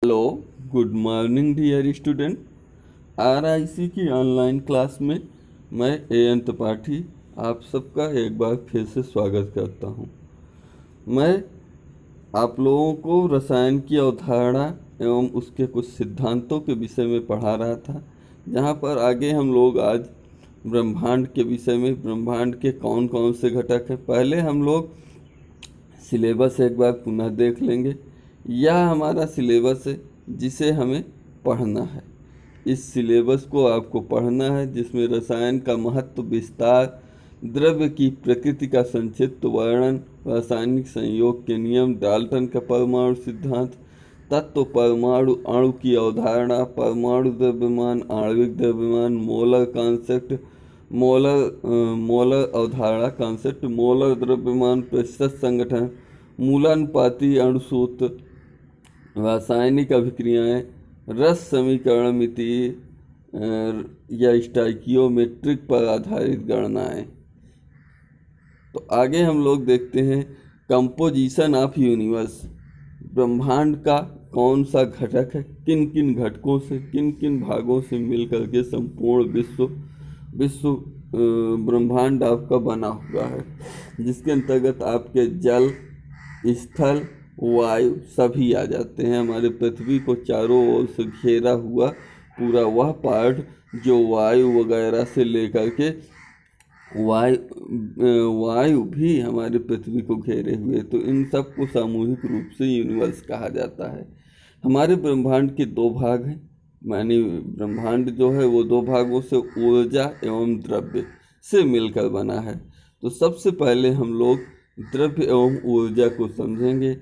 Hello, good morning dear student. RIC की online class में मैं अयंत त्रिपाठी आप सबका एक बार फिर से स्वागत करता हूं। मैं आप लोगों को रसायन की अवधारणा एवं उसके कुछ सिद्धांतों के विषय में पढ़ा रहा था, जहां पर आगे हम लोग आज ब्रह्मांड के विषय में, ब्रह्मांड के कौन कौन से घटक हैं, पहले हम लोग सिलेबस एक बार पुनः देख लेंगे। यह हमारा सिलेबस है जिसे हमें पढ़ना है। इस सिलेबस को आपको पढ़ना है, जिसमें रसायन का महत्व, विस्तार, द्रव्य की प्रकृति का संक्षिप्त वर्णन, रासायनिक संयोग के नियम, डाल्टन का परमाणु सिद्धांत, तत्व, परमाणु अणु की अवधारणा, परमाणु द्रव्यमान, आणविक द्रव्यमान, मोलर कॉन्सेप्ट, मोलर अवधारणा कॉन्सेप्ट, मोलर द्रव्यमान, प्रतिशत संगठन, मूलानुपाती अणुसूत्र, रासायनिक अभिक्रियाएं, रस समीकरण, मिति या स्टाइकियोमेट्रिक पर आधारित गणनाएं। तो आगे हम लोग देखते हैं कंपोजिशन ऑफ यूनिवर्स। ब्रह्मांड का कौन सा घटक है, किन किन घटकों से, किन किन भागों से मिलकर के संपूर्ण विश्व ब्रह्मांड आपका बना हुआ है, जिसके अंतर्गत आपके जल, स्थल, वायु सभी आ जाते हैं। हमारे पृथ्वी को चारों ओर से घेरा हुआ पूरा वह पार्ट जो वायु वगैरह से लेकर के वायु भी हमारे पृथ्वी को घेरे हुए, तो इन सब को सामूहिक रूप से यूनिवर्स कहा जाता है। हमारे ब्रह्मांड के दो भाग हैं, माने ब्रह्मांड जो है वो दो भागों से, ऊर्जा एवं द्रव्य से मिलकर बना है। तो सबसे पहले हम लोग द्रव्य एवं ऊर्जा को समझेंगे।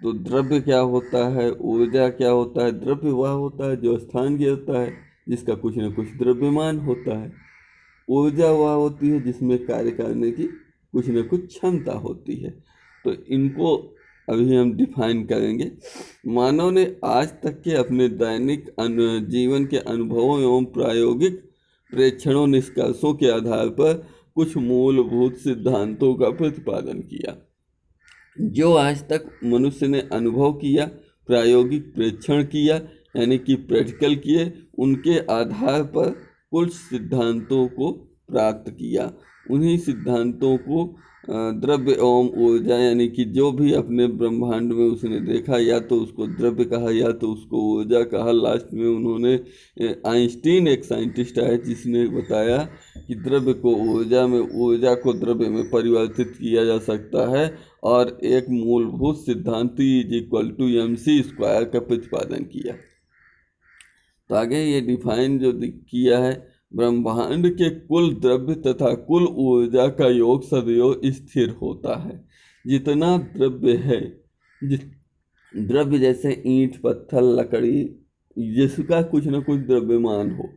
तो द्रव्य क्या होता है, ऊर्जा क्या होता है। द्रव्य वह होता है जो स्थान घेरता है, जिसका कुछ न कुछ द्रव्यमान होता है। ऊर्जा वह होती है जिसमें कार्य करने की कुछ न कुछ क्षमता होती है। तो इनको अभी हम डिफाइन करेंगे। मानव ने आज तक के अपने दैनिक जीवन के अनुभवों एवं प्रायोगिक प्रेक्षणों, निष्कर्षों के आधार पर कुछ मूलभूत सिद्धांतों का प्रतिपादन किया। जो आज तक मनुष्य ने अनुभव किया, प्रायोगिक प्रेक्षण किया, यानी कि प्रैक्टिकल किए, उनके आधार पर कुछ सिद्धांतों को प्राप्त किया। उन्हीं सिद्धांतों को द्रव्य एवं ऊर्जा, यानी कि जो भी अपने ब्रह्मांड में उसने देखा, या तो उसको द्रव्य कहा या तो उसको ऊर्जा कहा। लास्ट में उन्होंने, आइंस्टीन एक साइंटिस्ट है जिसने बताया कि द्रव्य को ऊर्जा में, ऊर्जा को द्रव्य में परिवर्तित किया जा सकता है, और एक मूलभूत सिद्धांत E=mc² का प्रतिपादन किया। तो आगे ये डिफाइन जो किया है, ब्रह्मांड के कुल द्रव्य तथा कुल ऊर्जा का योग सदैव स्थिर होता है। जितना द्रव्य है, द्रव्य जैसे ईंट, पत्थर, लकड़ी, जिसका कुछ न कुछ द्रव्यमान हो,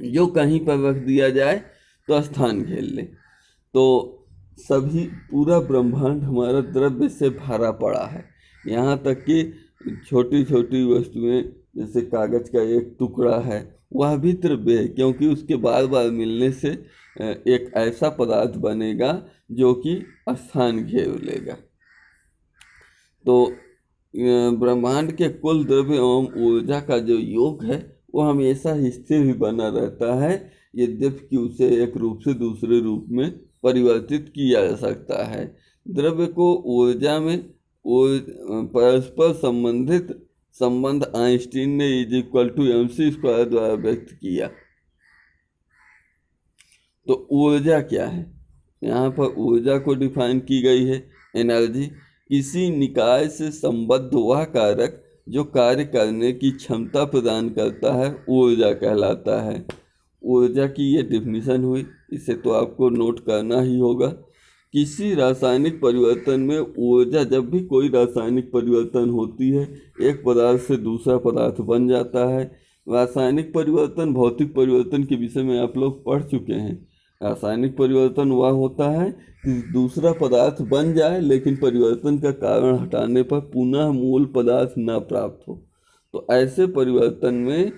जो कहीं पर रख दिया जाए तो स्थान घेर ले, तो सभी पूरा ब्रह्मांड हमारा द्रव्य से भरा पड़ा है। यहाँ तक कि छोटी छोटी वस्तुएं, जैसे कागज का एक टुकड़ा है, वह भी द्रव्य है, क्योंकि उसके बार बार मिलने से एक ऐसा पदार्थ बनेगा जो कि स्थान घेर लेगा। तो ब्रह्मांड के कुल द्रव्य एवं ऊर्जा का जो योग है वो हमेशा स्थिर ही बना रहता है, यद्यपि उसे एक रूप से दूसरे रूप में परिवर्तित किया जा सकता है। द्रव्य को ऊर्जा में परस्पर संबंधित संबंध आइंस्टीन ने E=mc² द्वारा व्यक्त किया। तो ऊर्जा क्या है, यहाँ पर ऊर्जा को डिफाइन की गई है, एनर्जी, किसी निकाय से संबद्ध वह कारक जो कार्य करने की क्षमता प्रदान करता है, ऊर्जा कहलाता है। ऊर्जा की ये डिफिनीशन हुई, इसे तो आपको नोट करना ही होगा। किसी रासायनिक परिवर्तन में ऊर्जा, जब भी कोई रासायनिक परिवर्तन होती है, एक पदार्थ से दूसरा पदार्थ बन जाता है। रासायनिक परिवर्तन, भौतिक परिवर्तन के विषय में आप लोग पढ़ चुके हैं। रासायनिक परिवर्तन वह होता है कि दूसरा पदार्थ बन जाए, लेकिन परिवर्तन का कारण हटाने पर पुनः मूल पदार्थ न प्राप्त हो। तो ऐसे परिवर्तन में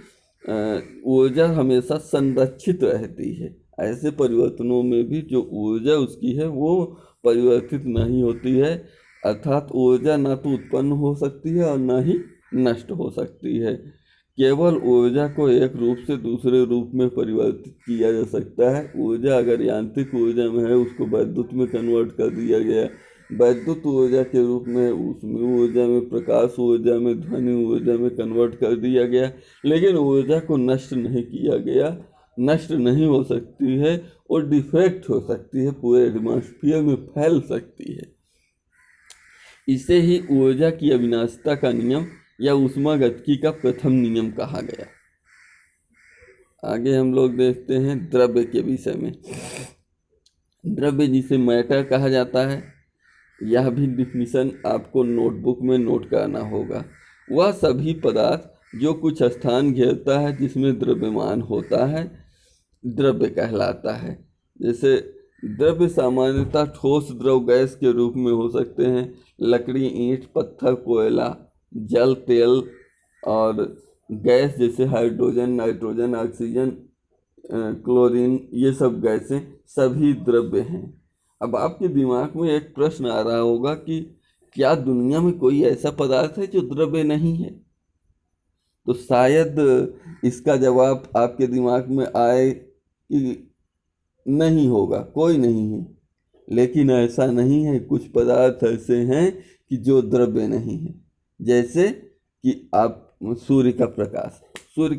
ऊर्जा हमेशा संरक्षित रहती है। ऐसे परिवर्तनों में भी जो ऊर्जा उसकी है वो परिवर्तित नहीं होती है, अर्थात ऊर्जा ना तो उत्पन्न हो सकती है और ना ही नष्ट हो सकती है। केवल ऊर्जा को एक रूप से दूसरे रूप में परिवर्तित किया जा सकता है। ऊर्जा अगर यांत्रिक ऊर्जा में है, उसको वैद्युत में कन्वर्ट कर दिया गया, वैद्युत ऊर्जा के रूप में, उसमें ऊर्जा में, प्रकाश ऊर्जा में, ध्वनि ऊर्जा में कन्वर्ट कर दिया गया, लेकिन ऊर्जा को नष्ट नहीं किया गया। नष्ट नहीं हो सकती है और डिफेक्ट हो सकती है, पूरे एटमॉस्फेयर में फैल सकती है। इसे ही ऊर्जा की अविनाशिता का नियम या ऊष्मागतिकी का प्रथम नियम कहा गया। आगे हम लोग देखते हैं द्रव्य के विषय में। द्रव्य जिसे मैटर कहा जाता है, यह भी डिफिनीशन आपको नोटबुक में नोट करना होगा। वह सभी पदार्थ जो कुछ स्थान घेरता है जिसमें द्रव्यमान होता है, द्रव्य कहलाता है। जैसे द्रव्य सामान्यतः ठोस, द्रव, गैस के रूप में हो सकते हैं। लकड़ी, ईंट, पत्थर, कोयला, जल, तेल और गैस जैसे हाइड्रोजन, नाइट्रोजन, ऑक्सीजन, क्लोरीन, ये सब गैसें सभी द्रव्य हैं। अब आपके दिमाग में एक प्रश्न आ रहा होगा कि क्या दुनिया में कोई ऐसा पदार्थ है जो द्रव्य नहीं है? तो शायद इसका जवाब आपके दिमाग में आए कि नहीं होगा, कोई नहीं है। लेकिन ऐसा नहीं है, कुछ पदार्थ ऐसे हैं कि जो द्रव्य नहीं है। जैसे कि आप सूर्य का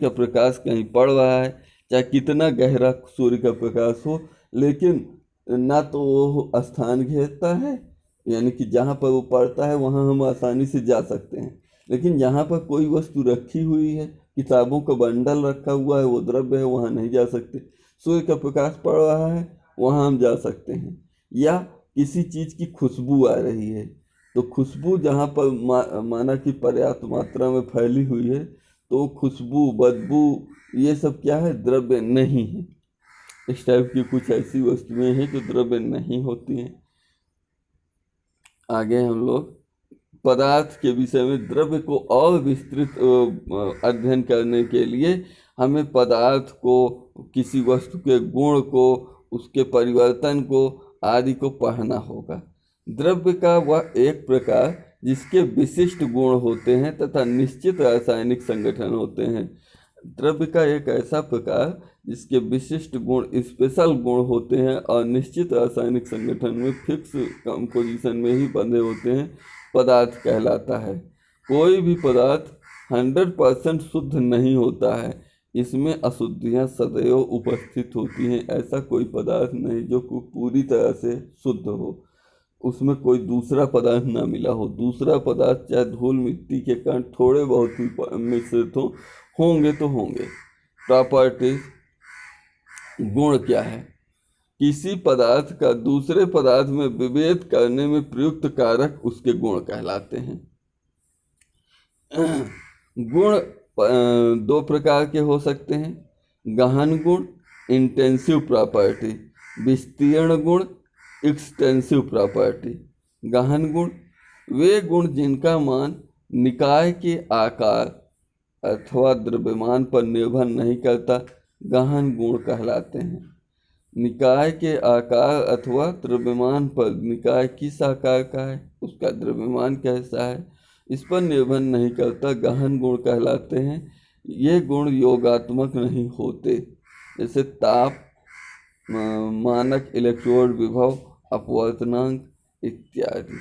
प्रकाश कहीं पड़ रहा है, चाहे कितना गहरा सूर्य का प्रकाश हो, लेकिन ना तो वो स्थान घेरता है, यानी कि जहाँ पर वो पड़ता है वहाँ हम आसानी से जा सकते हैं। लेकिन जहाँ पर कोई वस्तु रखी हुई है, किताबों का बंडल रखा हुआ है, वो द्रव्य है, वहाँ नहीं जा सकते। सूर्य का प्रकाश पड़ रहा है, वहाँ हम जा सकते हैं। या किसी चीज़ की खुशबू आ रही है, तो खुशबू जहाँ पर माना कि पर्याप्त मात्रा में फैली हुई है, तो खुशबू, बदबू, ये सब क्या है? द्रव्य नहीं है। इस टाइप की कुछ ऐसी वस्तुएं हैं जो द्रव्य नहीं होती हैं। आगे हम लोग पदार्थ के विषय में, द्रव्य को और विस्तृत अध्ययन करने के लिए हमें पदार्थ को, किसी वस्तु के गुण को, उसके परिवर्तन को आदि को पढ़ना होगा। द्रव्य का वह एक प्रकार जिसके विशिष्ट गुण होते हैं तथा निश्चित रासायनिक संगठन होते हैं। द्रव्य का एक ऐसा प्रकार जिसके विशिष्ट गुण, स्पेशल गुण होते हैं और निश्चित रासायनिक संगठन में, फिक्स कंपोजिशन में ही बंधे होते हैं, पदार्थ कहलाता है। कोई भी पदार्थ 100% शुद्ध नहीं होता है, इसमें अशुद्धियाँ सदैव उपस्थित होती हैं। ऐसा कोई पदार्थ नहीं जो पूरी तरह से शुद्ध हो, उसमें कोई दूसरा पदार्थ ना मिला हो। दूसरा पदार्थ चाहे धूल मिट्टी के कण थोड़े बहुत ही मिश्रित होंगे तो होंगे। प्रॉपर्टीज, गुण क्या है? किसी पदार्थ का दूसरे पदार्थ में विभेद करने में प्रयुक्त कारक उसके गुण कहलाते हैं। गुण दो प्रकार के हो सकते हैं, गहन गुण, इंटेंसिव प्रॉपर्टी, विस्तीर्ण गुण, एक्सटेंसिव प्रॉपर्टी। गहन गुण वे गुण जिनका मान निकाय के आकार अथवा द्रव्यमान पर निर्भर नहीं करता, गहन गुण कहलाते हैं। निकाय के आकार अथवा द्रव्यमान पर, निकाय किस आकार का है, उसका द्रव्यमान कैसा है, इस पर निर्भर नहीं करता, गहन गुण कहलाते हैं। ये गुण योगात्मक नहीं होते, जैसे ताप, मानक इलेक्ट्रोड विभव, अपवर्तनांक इत्यादि।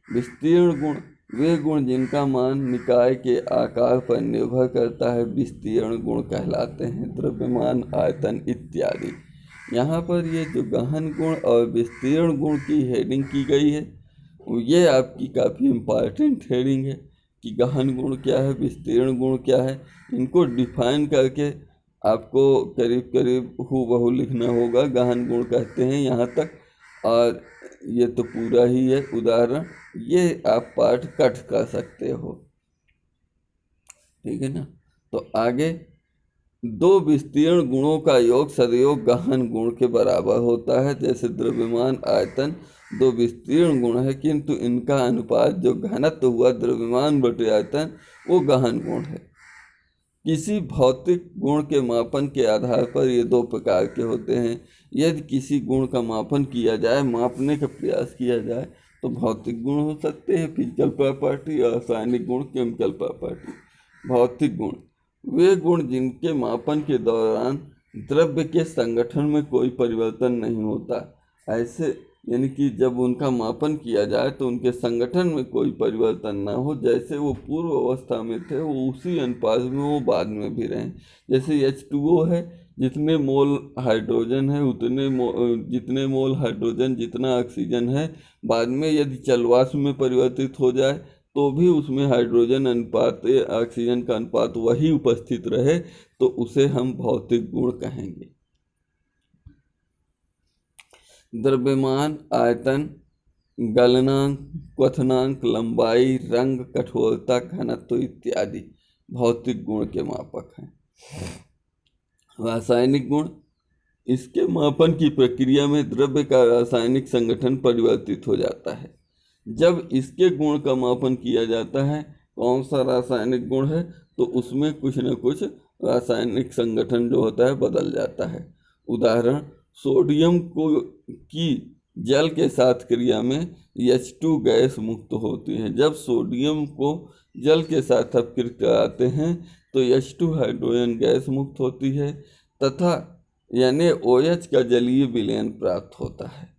विस्तीर्ण गुण वे गुण जिनका मान निकाय के आकार पर निर्भर करता है, विस्तीर्ण गुण कहलाते हैं, द्रव्यमान, आयतन इत्यादि। यहाँ पर ये जो गहन गुण और विस्तीर्ण गुण की हेडिंग की गई है, ये आपकी काफ़ी इम्पॉर्टेंट हेडिंग है कि गहन गुण क्या है, विस्तीर्ण गुण क्या है। इनको डिफाइन करके आपको करीब करीब हूबहू लिखना होगा। गहन गुण कहते हैं यहाँ तक, और ये तो पूरा ही है उदाहरण, ये आप पाठ कट कर सकते हो, ठीक है ना। तो आगे, दो विस्तीर्ण गुणों का योग सदैव गहन गुण के बराबर होता है। जैसे द्रव्यमान, आयतन दो विस्तीर्ण गुण है, किंतु इनका अनुपात जो घनत्व हुआ द्रव्यमान बटे आयतन, वो गहन गुण है। किसी भौतिक गुण के मापन के आधार पर ये दो प्रकार के होते हैं। यदि किसी गुण का मापन किया जाए, मापने का प्रयास किया जाए, तो भौतिक गुण हो सकते हैं फिजिकल प्रॉपर्टी, और रासायनिक गुण केमिकल प्रॉपर्टी। भौतिक गुण वे गुण जिनके मापन के दौरान द्रव्य के संगठन में कोई परिवर्तन नहीं होता। ऐसे यानी कि जब उनका मापन किया जाए तो उनके संगठन में कोई परिवर्तन ना हो, जैसे वो पूर्व अवस्था में थे वो उसी अनुपात में वो बाद में भी रहें। जैसे H2O है, जितने मोल हाइड्रोजन है जितने मोल हाइड्रोजन जितना ऑक्सीजन है, बाद में यदि जलवाष्प में परिवर्तित हो जाए तो भी उसमें हाइड्रोजन अनुपात ऑक्सीजन का अनुपात वही उपस्थित रहे, तो उसे हम भौतिक गुण कहेंगे। द्रव्यमान, आयतन, गलनांक, क्वथनांक, लंबाई, रंग, कठोरता, घनत्व इत्यादि भौतिक गुण के मापक हैं। रासायनिक गुण इसके मापन की प्रक्रिया में द्रव्य का रासायनिक संगठन परिवर्तित हो जाता है। जब इसके गुण का मापन किया जाता है कौन सा रासायनिक गुण है, तो उसमें कुछ न कुछ रासायनिक संगठन जो होता है बदल जाता है। उदाहरण, सोडियम की जल के साथ क्रिया में H2 गैस मुक्त होती है। जब सोडियम को जल के साथ अपकृत कराते हैं तो H2 हाइड्रोजन गैस मुक्त होती है तथा यानी OH का जलीय विलयन प्राप्त होता है।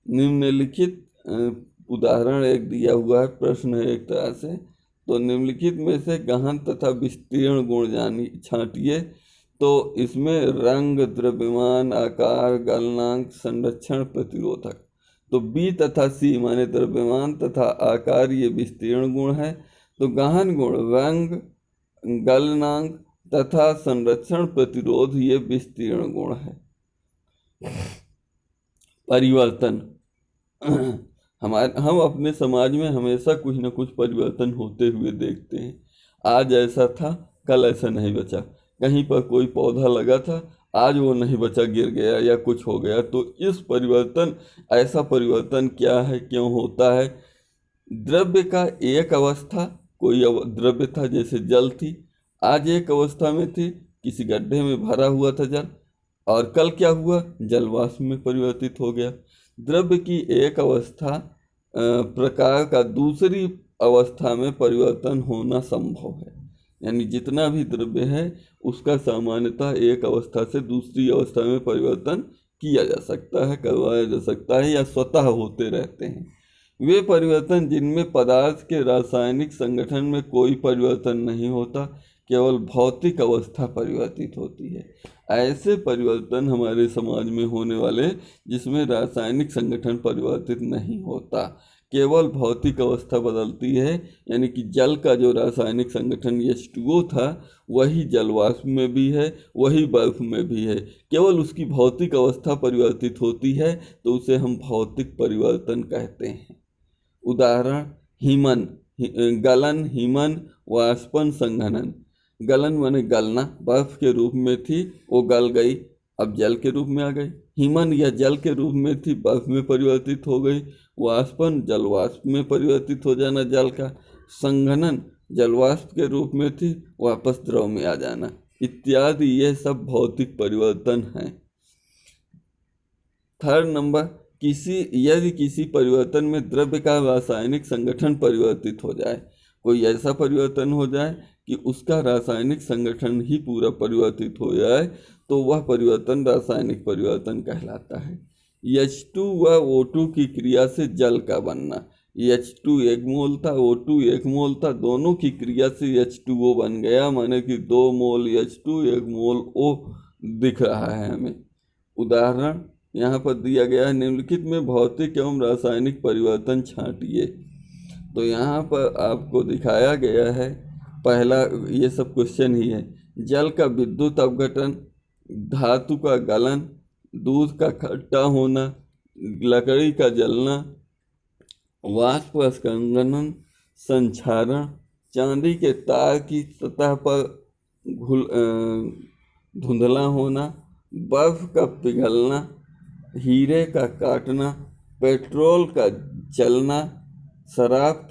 निम्नलिखित उदाहरण एक दिया हुआ है, प्रश्न है एक तरह से, तो निम्नलिखित में से गहन तथा विस्तीर्ण गुण छांटिए। तो इसमें रंग, द्रव्यमान, आकार, गलनांक, संरक्षण, प्रतिरोधक। तो B तथा C माने द्रव्यमान तथा आकार ये विस्तीर्ण गुण है, तो गहन गुण रंग, गलनांक तथा संरक्षण, प्रतिरोध ये विस्तीर्ण गुण है। परिवर्तन हम अपने समाज में हमेशा कुछ न कुछ परिवर्तन होते हुए देखते हैं। आज ऐसा था, कल ऐसा नहीं बचा। कहीं पर कोई पौधा लगा था, आज वो नहीं बचा, गिर गया या कुछ हो गया। तो इस ऐसा परिवर्तन क्या है, क्यों होता है? द्रव्य का एक अवस्था, कोई द्रव्य था जैसे जल थी, आज एक अवस्था में थी, किसी गड्ढे में भरा हुआ था जल, और कल क्या हुआ, जलवाष्प में परिवर्तित हो गया। द्रव्य की एक अवस्था प्रकार का दूसरी अवस्था में परिवर्तन होना संभव है। यानी जितना भी द्रव्य है उसका सामान्यतः एक अवस्था से दूसरी अवस्था में परिवर्तन किया जा सकता है, करवाया जा सकता है, या स्वतः होते रहते हैं। वे परिवर्तन जिनमें पदार्थ के रासायनिक संगठन में कोई परिवर्तन नहीं होता, केवल भौतिक अवस्था परिवर्तित होती है। ऐसे परिवर्तन हमारे समाज में होने वाले जिसमें रासायनिक संगठन परिवर्तित नहीं होता, केवल भौतिक अवस्था बदलती है। यानी कि जल का जो रासायनिक संगठन H2O था वही जलवाष्प में भी है, वही बर्फ में भी है, केवल उसकी भौतिक अवस्था परिवर्तित होती है, तो उसे हम भौतिक परिवर्तन कहते हैं। उदाहरण, हिमन, गलन, हिमन, वाष्पन, संघनन। गलन माने गलना, बर्फ के रूप में थी वो गल गई, अब जल के रूप में आ गई। हिमन या जल के रूप में थी, बर्फ में परिवर्तित हो गई। वाष्पन, जलवाष्प में परिवर्तित हो जाना जल का। संघनन, जलवाष्प के रूप में थी, वापस द्रव में आ जाना, इत्यादि ये सब भौतिक परिवर्तन हैं। थर्ड नंबर, यदि किसी परिवर्तन में द्रव्य का रासायनिक संगठन परिवर्तित हो जाए, कोई ऐसा परिवर्तन हो जाए कि उसका रासायनिक संगठन ही पूरा परिवर्तित हो जाए, तो वह परिवर्तन रासायनिक परिवर्तन कहलाता है। H2 व O2 की क्रिया से जल का बनना। H2 एक मोल था, O2 एक मोल था, दोनों की क्रिया से H2O बन गया, माने कि 2 मोल H2 1 मोल O दिख रहा है हमें। उदाहरण यहाँ पर दिया गया है, निम्नलिखित में भौतिक एवं रासायनिक परिवर्तन छांटिए। तो यहाँ पर आपको दिखाया गया है, पहला ये सब क्वेश्चन ही है। जल का विद्युत अपघटन, धातु का गलन, दूध का खट्टा होना, लकड़ी का जलना, वाष्प स्खलन, संक्षारण, चांदी के तार की सतह पर धुंधला होना, बर्फ का पिघलना, हीरे का काटना, पेट्रोल का जलना, शराब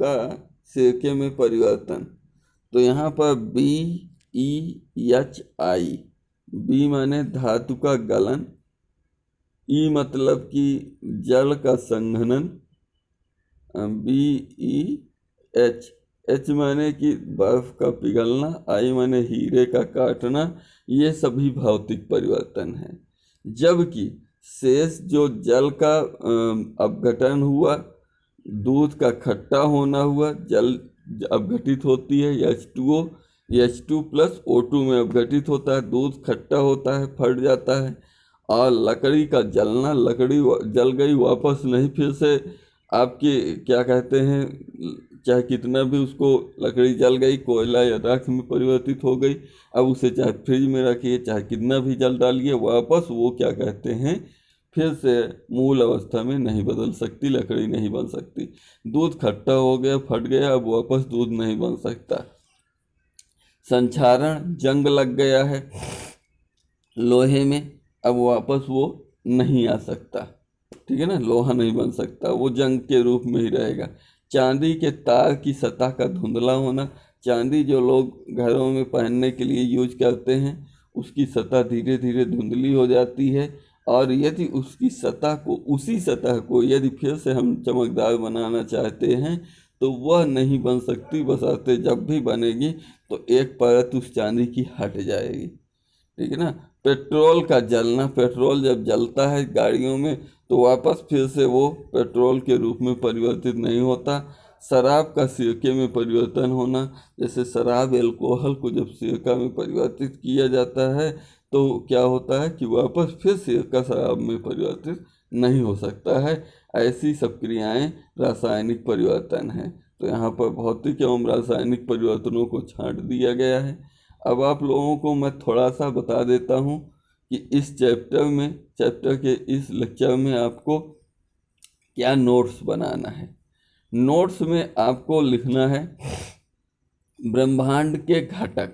का सिरके में परिवर्तन। तो यहाँ पर BEHI, बी माने धातु का गलन, ई मतलब कि जल का संघनन, BEH, H माने कि बर्फ का पिघलना, I माने हीरे का काटना, ये सभी भौतिक परिवर्तन हैं। जबकि शेष जो जल का अपघटन हुआ, दूध का खट्टा होना हुआ, जल अपघटित होती है H2O, H2 प्लस O2 में अपघटित होता है, दूध खट्टा होता है, फट जाता है। और लकड़ी का जलना, लकड़ी जल गई, वापस नहीं फिर से आपके क्या कहते हैं, चाहे कितना भी उसको लकड़ी जल गई, कोयला या राख में परिवर्तित हो गई, अब उसे चाहे फ्रिज में रखिए, चाहे कितना भी जल डालिए, वापस वो क्या कहते हैं, फिर से मूल अवस्था में नहीं बदल सकती, लकड़ी नहीं बन सकती। दूध खट्टा हो गया, फट गया, अब वापस दूध नहीं बन सकता। संक्षारण, जंग लग गया है लोहे में, अब वापस वो नहीं आ सकता, ठीक है ना, लोहा नहीं बन सकता, वो जंग के रूप में ही रहेगा। चांदी के तार की सतह का धुंधला होना, चांदी जो लोग घरों में पहनने के लिए यूज करते हैं, उसकी सतह धीरे धीरे धुंधली हो जाती है, और यदि उसकी सतह को, उसी सतह को यदि फिर से हम चमकदार बनाना चाहते हैं तो वह नहीं बन सकती, बशर्ते जब भी बनेगी तो एक परत उस चांदी की हट जाएगी, ठीक है ना। पेट्रोल का जलना, पेट्रोल जब जलता है गाड़ियों में तो वापस फिर से वो पेट्रोल के रूप में परिवर्तित नहीं होता। शराब का सिरके में परिवर्तन होना, जैसे शराब एल्कोहल को जब सिरका में परिवर्तित किया जाता है तो क्या होता है कि वापस फिर सिरका शराब में परिवर्तित नहीं हो सकता है। ऐसी सब क्रियाएँ रासायनिक परिवर्तन हैं। तो यहाँ पर भौतिक एवं रासायनिक परिवर्तनों को छांट दिया गया है। अब आप लोगों को मैं थोड़ा सा बता देता हूँ कि इस चैप्टर के इस लेक्चर में आपको क्या नोट्स बनाना है। नोट्स में आपको लिखना है ब्रह्मांड के घटक,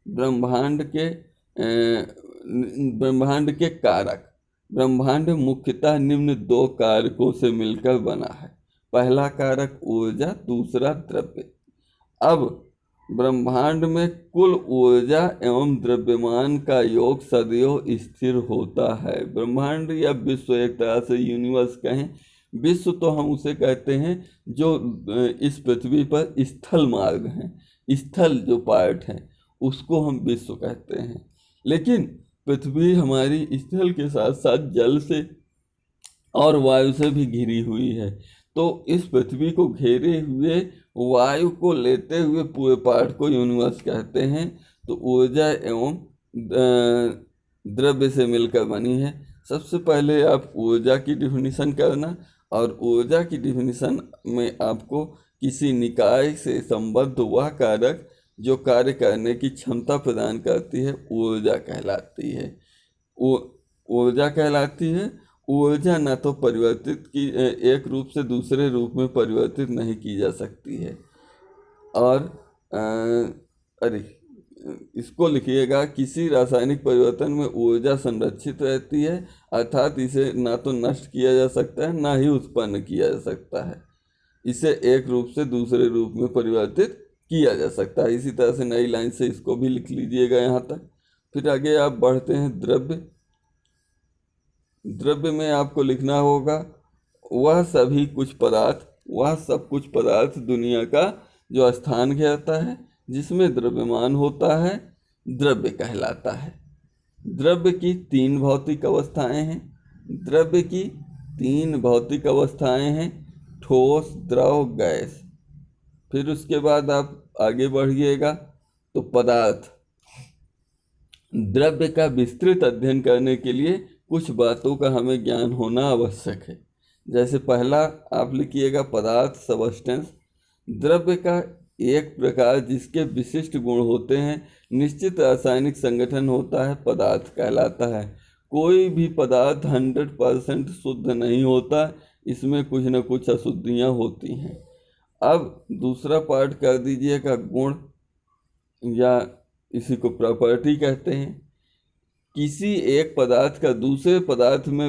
ब्रह्मांड के कारक। ब्रह्मांड मुख्यतः निम्न दो कारकों से मिलकर बना है। पहला कारक ऊर्जा, दूसरा द्रव्य। अब ब्रह्मांड में कुल ऊर्जा एवं द्रव्यमान का योग सदैव स्थिर होता है। ब्रह्मांड या विश्व, एक तरह से यूनिवर्स कहें, विश्व तो हम उसे कहते हैं जो इस पृथ्वी पर स्थल मार्ग हैं, स्थल जो पार्ट है उसको हम विश्व कहते हैं। लेकिन पृथ्वी हमारी स्थल के साथ साथ जल से और वायु से भी घिरी हुई है। तो इस पृथ्वी को घेरे हुए वायु को लेते हुए पूरे पार्ट को यूनिवर्स कहते हैं। तो ऊर्जा एवं द्रव्य से मिलकर बनी है। सबसे पहले आप ऊर्जा की डिफिनीशन करना, और ऊर्जा की डिफिनीशन में आपको किसी निकाय से संबद्ध वह कारक जो कार्य करने की क्षमता प्रदान करती है ऊर्जा कहलाती है। ऊर्जा कहलाती है। ऊर्जा न तो परिवर्तित की, एक रूप से दूसरे रूप में परिवर्तित नहीं की जा सकती है। और इसको लिखिएगा, किसी रासायनिक परिवर्तन में ऊर्जा संरक्षित रहती है, अर्थात इसे ना तो नष्ट किया जा सकता है ना ही उत्पन्न किया जा सकता है। इसे एक रूप से दूसरे रूप में परिवर्तित किया जा सकता है। इसी तरह से नई लाइन से इसको भी लिख लीजिएगा यहाँ तक। फिर आगे आप बढ़ते हैं द्रव्य। द्रव्य में आपको लिखना होगा वह सब कुछ पदार्थ दुनिया का जो स्थान घेरता है जिसमें द्रव्यमान होता है, द्रव्य कहलाता है। द्रव्य की तीन भौतिक अवस्थाएं हैं, ठोस, द्रव, गैस। फिर उसके बाद आप आगे बढ़िएगा तो पदार्थ। द्रव्य का विस्तृत अध्ययन करने के लिए कुछ बातों का हमें ज्ञान होना आवश्यक है। जैसे पहला आप लिखिएगा पदार्थ, सबस्टेंस। द्रव्य का एक प्रकार जिसके विशिष्ट गुण होते हैं, निश्चित रासायनिक संगठन होता है, पदार्थ कहलाता है। कोई भी पदार्थ 100% शुद्ध नहीं होता, इसमें कुछ न कुछ अशुद्धियाँ होती हैं। अब दूसरा पार्ट कर दीजिएगा गुण, या इसी को प्रॉपर्टी कहते हैं। किसी एक पदार्थ का दूसरे पदार्थ में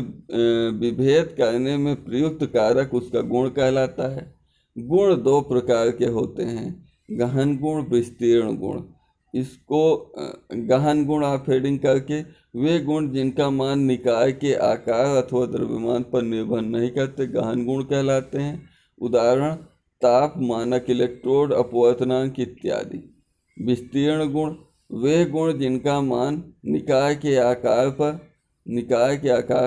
विभेद करने में प्रयुक्त कारक उसका गुण कहलाता है। गुण दो प्रकार के होते हैं, गहन गुण, विस्तीर्ण गुण। इसको गहन गुण आप हेडिंग करके वे गुण जिनका मान निकाय के आकार अथवा द्रव्यमान पर निर्भर नहीं करते गहन गुण कहलाते हैं। उदाहरण ताप, मानक इलेक्ट्रोड, अपवर्तनांक इत्यादि। विस्तीर्ण गुण वे गुण जिनका मान निकाय के आकार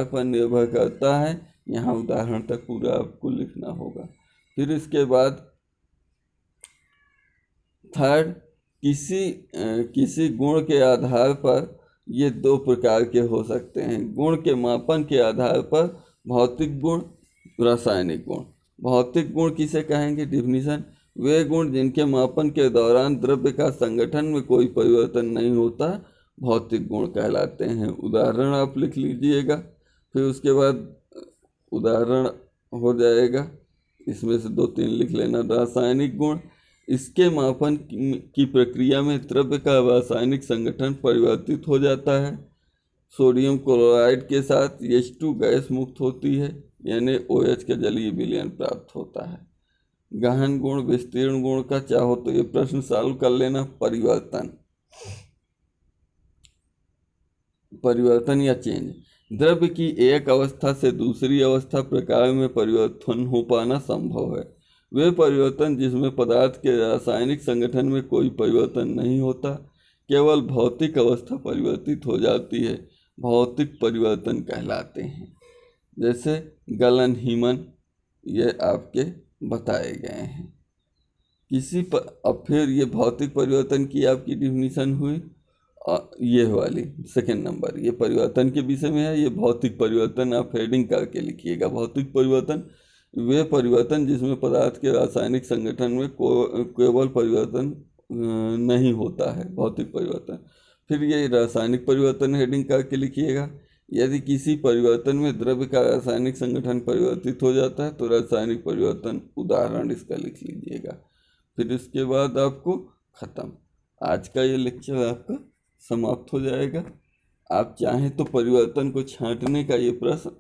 पर निर्भर करता है। यहाँ उदाहरण तक पूरा आपको लिखना होगा। फिर इसके बाद थर्ड, किसी गुण के आधार पर ये दो प्रकार के हो सकते हैं। गुण के मापन के आधार पर भौतिक गुण, रासायनिक गुण। भौतिक गुण किसे कहेंगे? डिफिनीशन वे गुण जिनके मापन के दौरान द्रव्य का संगठन में कोई परिवर्तन नहीं होता भौतिक गुण कहलाते हैं। उदाहरण आप लिख लीजिएगा। फिर उसके बाद उदाहरण हो जाएगा, इसमें से 2-3 लिख लेना। रासायनिक गुण इसके मापन की प्रक्रिया में द्रव्य का रासायनिक संगठन परिवर्तित हो जाता है। सोडियम क्लोराइड के साथ H2 गैस मुक्त होती है, यानी OH का जलीय विलयन प्राप्त होता है। गहन गुण, विस्तीर्ण गुण का चाहो तो ये प्रश्न सॉल्व कर लेना। परिवर्तन या चेंज, द्रव्य की एक अवस्था से दूसरी अवस्था प्रकार में परिवर्तन हो पाना संभव है। वे परिवर्तन जिसमें पदार्थ के रासायनिक संगठन में कोई परिवर्तन नहीं होता, केवल भौतिक अवस्था परिवर्तित हो जाती है, भौतिक परिवर्तन कहलाते हैं। जैसे गलन, हीमन, ये आपके बताए गए हैं। अब फिर ये भौतिक परिवर्तन की आपकी डिफिनीशन हुई। ये वाली सेकंड नंबर, ये परिवर्तन के विषय में है। ये भौतिक परिवर्तन आप हेडिंग करके लिखिएगा। भौतिक परिवर्तन वे परिवर्तन जिसमें पदार्थ के रासायनिक संगठन में केवल परिवर्तन नहीं होता है, भौतिक परिवर्तन। फिर ये रासायनिक परिवर्तन हेडिंग करके लिखिएगा। यदि किसी परिवर्तन में द्रव्य का रासायनिक संगठन परिवर्तित हो जाता है तो रासायनिक परिवर्तन, उदाहरण इसका लिख लीजिएगा। फिर इसके बाद आपको ख़त्म, आज का ये लेक्चर आपका समाप्त हो जाएगा। आप चाहें तो परिवर्तन को छांटने का ये प्रश्न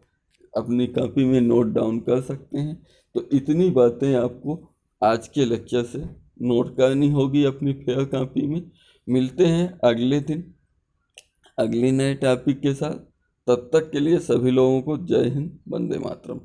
अपनी कॉपी में नोट डाउन कर सकते हैं। तो इतनी बातें आपको आज के लेक्चर से नोट करनी होगी अपनी फेयर कॉपी में। मिलते हैं अगले दिन अगले नए टॉपिक के साथ। तब तक के लिए सभी लोगों को जय हिंद, वंदे मातरम।